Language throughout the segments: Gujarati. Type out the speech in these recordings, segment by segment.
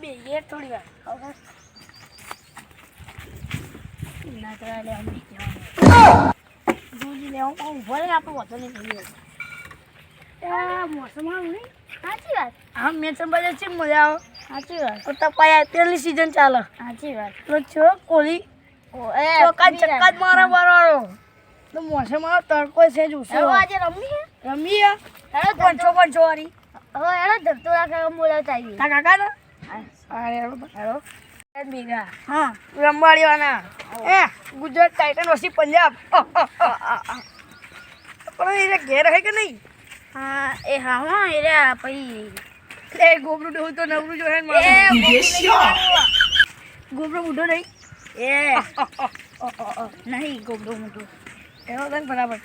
બે એ થોડી વાર ના તો લે અમે જોજી લે હું ભલે આપણો વધો નહીં થઈ ગયો મોસમ આવું નહીં સાચી વાત હા મેચ બજાર છે મજા આવે સાચી વાત તો તપાય પેલી સીઝન ચાલે સાચી વાત તો છો કોલી ચોકા ચક્કા જ મારા બરાડો તો મોસમ આવે તડકો છે જ ઉસો આજે રમી હેડો પાંચસો વાળી હવે હેડો ધરતો કાકા બોલાવતા આવી તા કાકા ને અરે હેડો બીગા હા રંબાડીવાના ગુજરાત ટાઇટન વસી પંજાબ પણ એ ઘેર હે કે નહીં હા એ હા એ રે પછી એ ગોબરું ડોહું તો નવરું જો હે ગોબરો બુઢો નહીં એ નહીં ગોબરો મોટો એવો તને બરાબર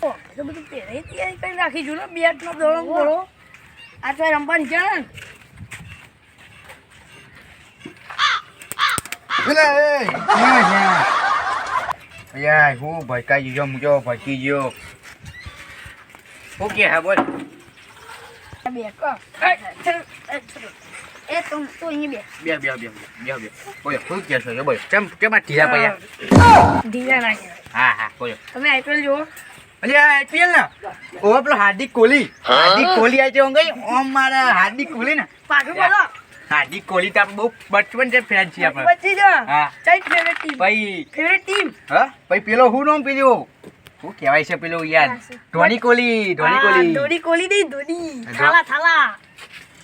તો બધું પહેરી તૈયારી કરી રાખી છું ને બેટનો દોડો બોલો આ તો રમવાની છે ને યાર હું ભટકાઈ ગયો મુજો ભટકી ગયો ઓકે હા બોલ બે એ તું અહીંયા બે બોલો શું કહે છો બોલો કેમ ઢીલા પડ્યા ઢીલા ના હા હા બોલો તમે આઈપીએલ જુઓ અલ્યા આઈપીએલ ને ઓ પેલો હાર્દિક કોહલી આવી છે ગઈ ઓમ મારા હાર્દિક કોહલી ને પાછું બોલો હાર્દિક કોહલી તો બહુ બચપન છે ફેન છીએ આપણે બચી જા હા કઈ ફેવરેટ ટીમ ભાઈ ફેવરેટ ટીમ હા ભાઈ પેલો હું નામ પેલું શું કહેવાય છે પેલું યાર ધોની કોહલી ધોની કોહલી નહીં ધોની થાલા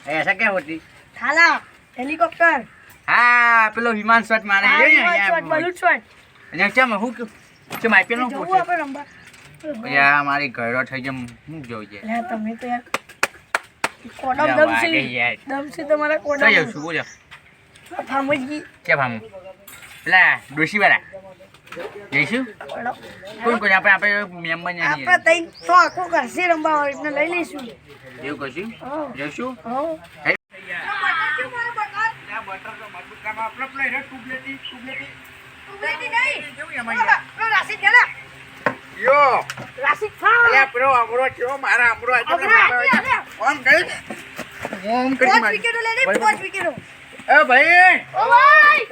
ऐसा क्या होती થાલા હેલિકોપ્ટર हाँ પેલો વિમાન શોટ મારે છે ને શોટ બલૂન શોટ અને કેમ હું કેમ આઈપીએલ નો જોવું પૂછે આપણે રમવા યાર મારી ઘરડો થઈ જમ હું જોઈ છે લે તમે તો યાર કોડમ દમ છે તમારા કોડમ કઈ જાઉં છું બોલો ફામજી કેમ આમ પેલા ડોશી વાળા જઈશું કોણ આપણે મેમ્બર આપણે નથી તઈ તો આખો કરશે રમવા એટલે લઈ લઈશું એવું કશું જઈશું હો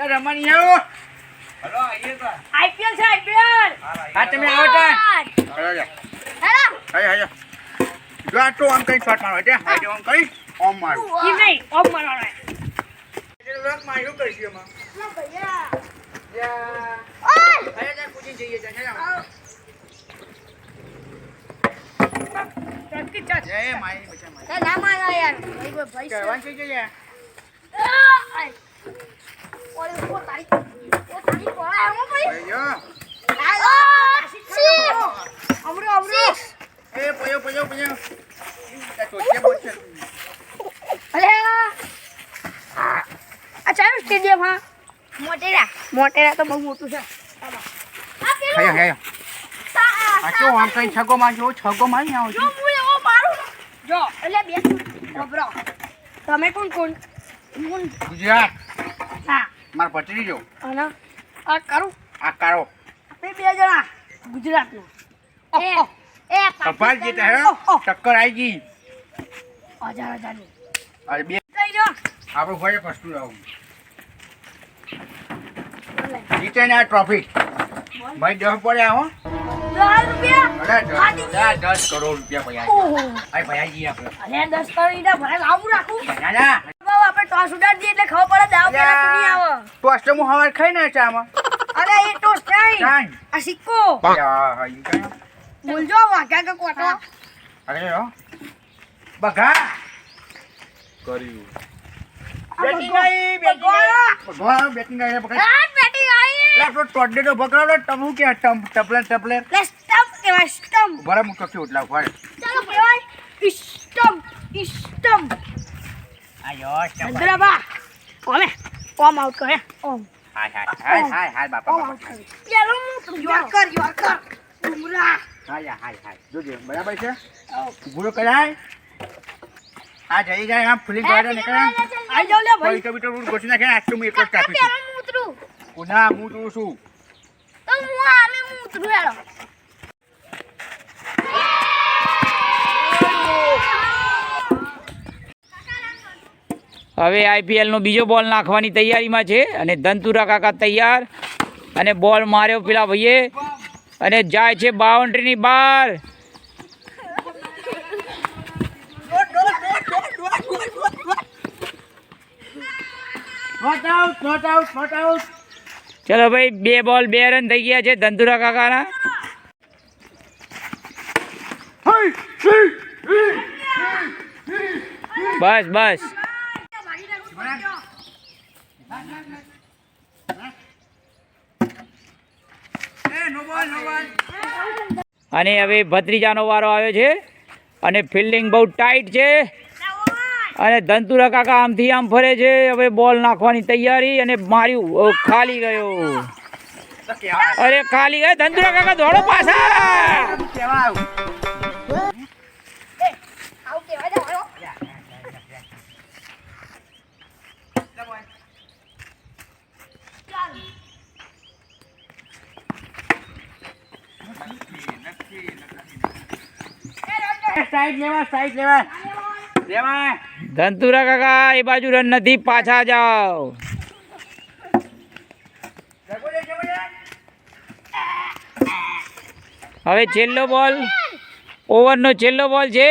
રમવાની આવો આઈપીએલ છે આઈપીએલ હા તમે આવો જો આ તો આમ કઈ શોટ મારો છે આમ કઈ ઓમ મારો ઈ નહીં ઓમ મારવાનો લોક માર્યું કરશું એમાં લો ભૈયા યા ઓય અરે જા પૂછી જઈએ જા ટકી ચાચ જય માઈ બચા માઈ એ ના મારો યાર ભાઈ ભાઈ કરવાન છે કે યાર ઓય ઓ તારી કોળા એમો ભાઈ ભાઈ જો અમરો એ પયો આ ચોટિયા બોલ છે અલે આ ચાલો સ્ટેડિયમ હા મોટેરા તો બહુ મોટું છે હે આ તો આમ કઈ છગો મારી આવો જો હું એવો મારું જો એટલે બે ગભરો તમે કોણ ગુજરાત હા માર પટરી જો અને આ કરું આ કારો આપણે બે જણા ગુજરાતનો એ કપાલ જેતા હે ટક્કર આવી ગઈ હજારની અરે બે કઈ જો આપણે ભલે કશું આવું જીતે ને આ ટ્રોફી ભાઈ 10 પડ્યા હો 10 રૂપિયા અરે 10 કરોડ રૂપિયા પડ્યા ઓહો આઈ ભાઈ જી આપણે અરે 10 કરોડ ભલે લાવું રાખું ના આપણે ટોસ ઉડાડી દઈએ એટલે ખબર પડે દાવ પેલા કોની આવે તો અષ્ટમ હવાર ખાઈ ને ચામાં અરે એ ટોસ નહીં કાઈ આ સિક્કો યા ઈ કાઈ બોલજો વાગ્યા કે કોટો અરે હો બગા કર્યું બેટિંગ આઈ ભગવાન બેટિંગ આઈ પકડ બેટિંગ આવી લે તો ટોડે તો પકડાડો ટમુ કે ટપલે લે સ્ટમ્પ કેવાય સ્ટમ્પ બરાબર મુક કે ઉઠલા ફાડે ચાલો કેવાય સ્ટમ્પ આયો અંદરબા ઓમે ઓમ આઉટ કરે ઓમ હાય બાપા ઓમ આઉટ કરે પેલો યોર્કર ડુમરા હાય જોજે બરાબર છે ભૂરો કરાય આ જઈ જાય આમ ફૂલિંગ કરે ને કરે આઈ જાવ લે ભાઈ તો બીટો રૂટ ગોઠી નાખે આટલું હું એક જ કાપી છું ઉતરું કોના હું તું છું તો હું ઉતરું હેલો હવે આઈપીએલનો બીજો બોલ નાખવાની તૈયારીમાં છે અને ધનતુરા કાકા તૈયાર અને બોલ માર્યો પેલા ભાઈએ અને જાય છે બાઉન્ડ્રીની બહાર. ચલો ભાઈ 2 બોલ 2 રન થઈ ગયા છે ધનતુરા કાકાના. બસ બસ. અને હવે ભત્રીજાનો વારો આવ્યો છે અને ફિલ્ડિંગ બહુ ટાઈટ છે અને ધનતુરા કાકા આમથી આમ ફરે છે. હવે બોલ નાખવાની તૈયારી અને માર્યું, ખાલી ગયો. અરે ખાલી ગયો. ધનતુરા કાકા દોડો પાછા. ધનતુરા કાકા એ બાજુ રન નથી, પાછા જાઓ. હવે છેલ્લો બોલ, ઓવરનો છેલ્લો બોલ છે.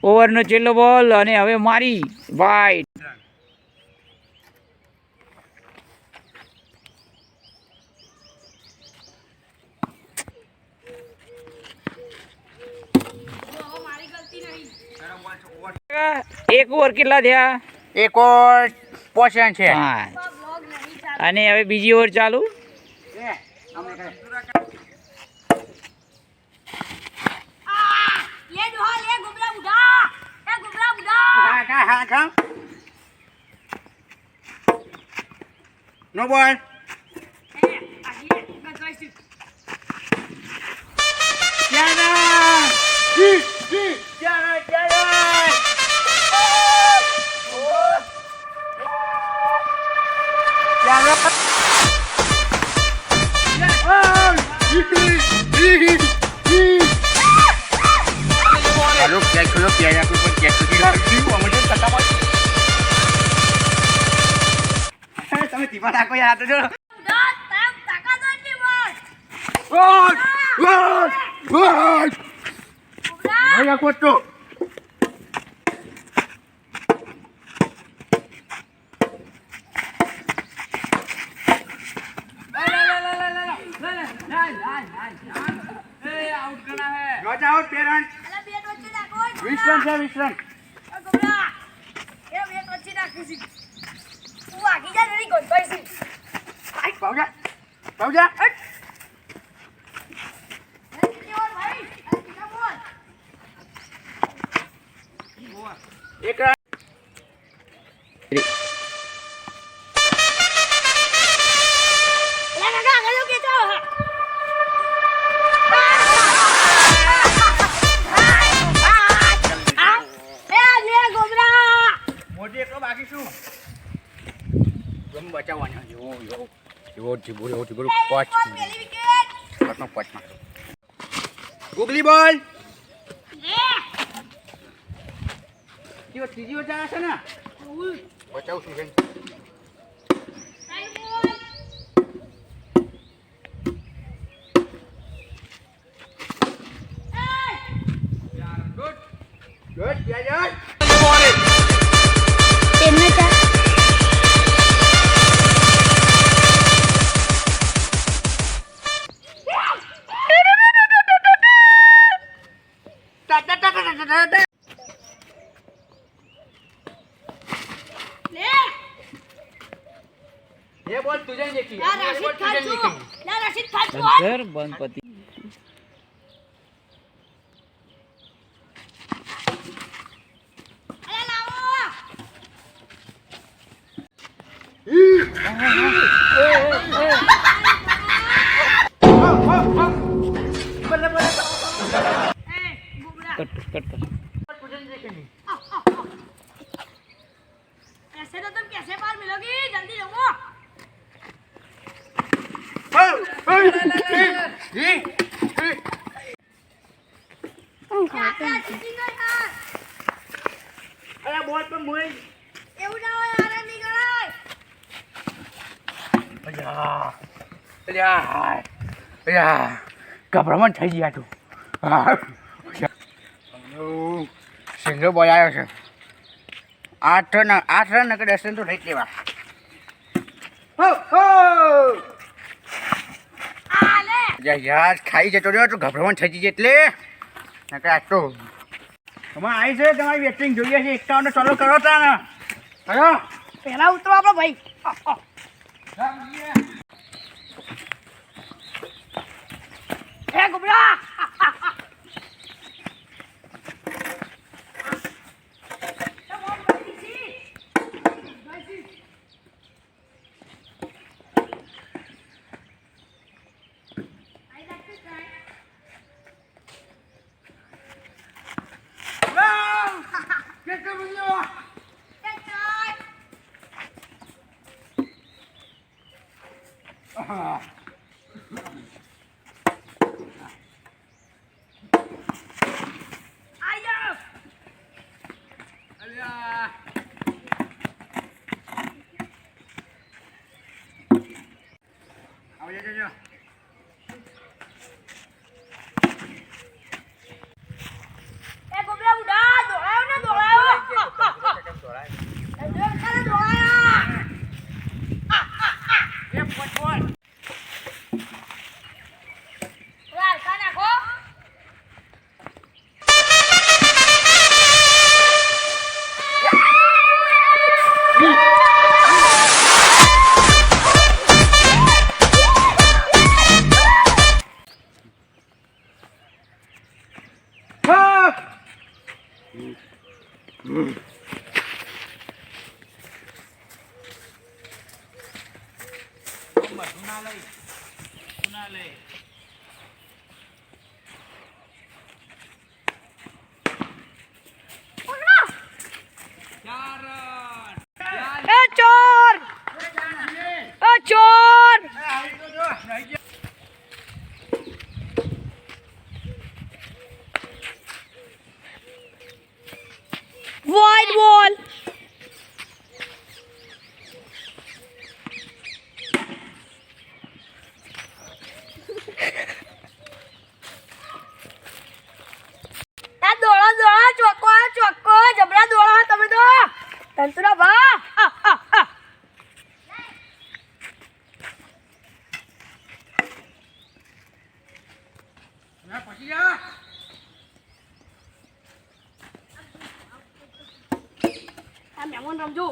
ઓવરનો છેલ્લો બોલ અને હવે મારી વાઈડ. એક ઓવર કેટલા થયા? 1 ઓવર 5 રન છે. 5. અને હવે બીજી ઓવર ચાલુ. નો બોલ. તમે ધીમા રાખો યાર. તો आउट 2 रन. 20 रन છે. 20 રન. પાઉજા. એક રન. મોટી એટલો બાકી શું બચાવવાનો. ગુગલી બોલ. ત્રીજી ઓવર ચાલે છે ને. બચાવું છું બેન. ગુડ યાર. ये बॉल तुझे नहीं देखी. ये बॉल तुझे नहीं देखी. अंदर बंद पति. कट. ऐसे तो तुम कैसे बाहर मिलोगी? जल्दी जाओ. તો મોય એવું ના હોય આરે નીકળાય. અલ્યા અલ્યા અલ્યા ગભરામણ થઈ ગયા તું. હા સિંગલ બોય આવ્યો છે. 8 રન કે 10 રન તો લઈ જ લેવા. હો હો આલે યાર ખાઈ જતો રહ્યો તો ગભરામણ થઈ જઈ એટલે નકર આજ તો તમારે આવી છે તમારી બેટિંગ જોઈએ છે. 51 ચાલુ કરો તા ને કરો પહેલા ઉતરો આપણો ભાઈ. એ ગુબરા Wide wall. ચોક્કો જબરા દોડા તમે તો તંતુરા ભા. પછી જા આ મહેમાન રમજો.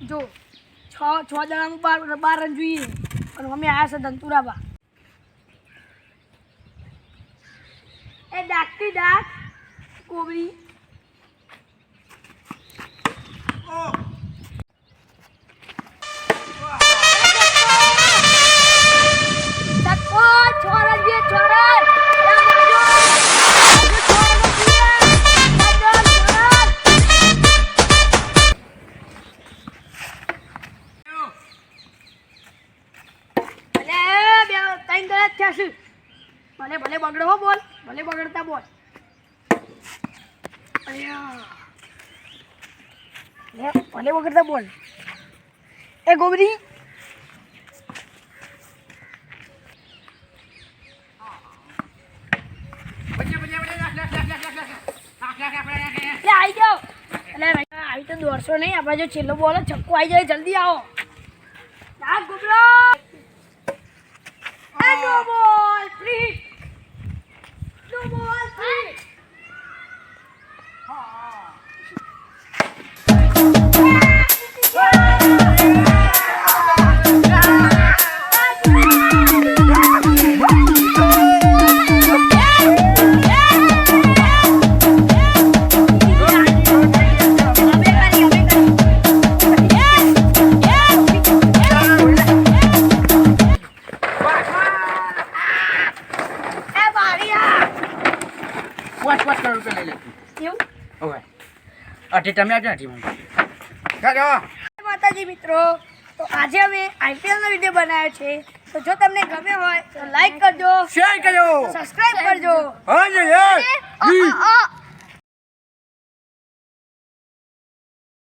જો 6 જણાનું 12 રન જોઈએ અને અમે આવ્યા છે ધંતુરાબા. એ ડાકતી ડાક કોબરી ભલે ભલે બગડો હો બોલ, ભલે બગડતા બોલ. ભલે બગડતા બોલ. એ ગોબરી આવી જાઓ. એટલે આવી તો દોડશો નહીં. આપણે જો છેલ્લો બોલ છક્કો આવી જાય જલ્દી આવો. ગોબરો no ball, please. No ball, please. રૂપિયા લઈ લેશું એવું હવે અઢી તમે આપજો અઢી મને ચાલો માતાજી મિત્રો, તો આજે અમે IPL નો વિડીયો બનાવ્યો છે. તો જો તમને ગમે હોય તો લાઈક કરજો, શેર કરજો સબસ્ક્રાઇબ કરજો. હા યાર